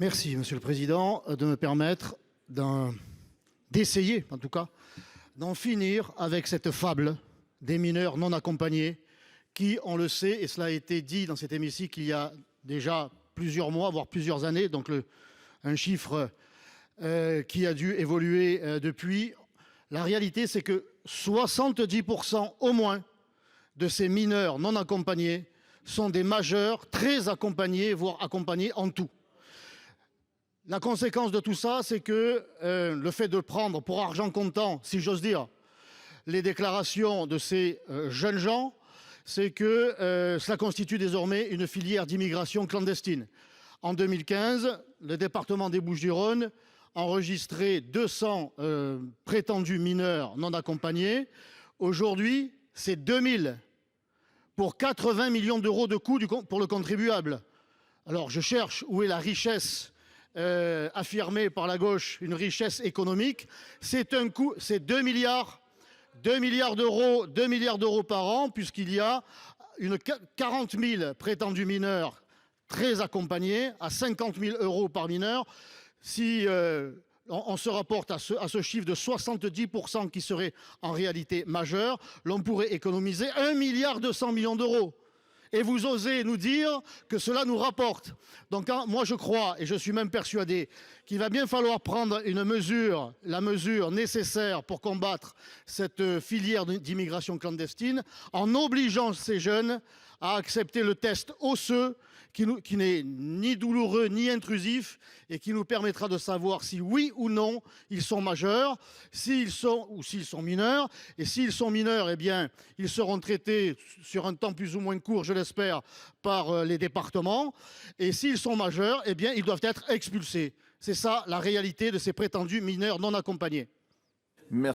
Merci, Monsieur le Président, de me permettre d'essayer, en tout cas, d'en finir avec cette fable des mineurs non accompagnés qui, on le sait, et cela a été dit dans cet hémicycle il y a déjà plusieurs mois, voire plusieurs années, donc un chiffre qui a dû évoluer depuis. La réalité, c'est que 70% au moins de ces mineurs non accompagnés sont des majeurs très accompagnés, voire accompagnés en tout. La conséquence de tout ça, c'est que le fait de prendre pour argent comptant, si j'ose dire, les déclarations de ces jeunes gens, c'est que cela constitue désormais une filière d'immigration clandestine. En 2015, le département des Bouches-du-Rhône enregistrait 200 prétendus mineurs non accompagnés. Aujourd'hui, c'est 2000 pour 80 millions d'euros de coûts pour le contribuable. Alors je cherche où est la richesse affirmée par la gauche, une richesse économique. C'est un coût, c'est 2 milliards d'euros par an, puisqu'il y a 40 000 prétendus mineurs très accompagnés à 50 000 euros par mineur. Si on se rapporte à ce chiffre de 70% qui serait en réalité majeur, l'on pourrait économiser 1,2 milliard d'euros. Et vous osez nous dire que cela nous rapporte. Donc moi je crois, et je suis même persuadé, qu'il va bien falloir prendre la mesure nécessaire pour combattre cette filière d'immigration clandestine, en obligeant ces jeunes à accepter le test osseux qui n'est ni douloureux ni intrusif et qui nous permettra de savoir si oui ou non ils sont majeurs, s'ils sont mineurs. Et s'ils sont mineurs, eh bien, ils seront traités sur un temps plus ou moins court, je l'espère, par les départements. Et s'ils sont majeurs, eh bien, ils doivent être expulsés. C'est ça la réalité de ces prétendus mineurs non accompagnés. Merci.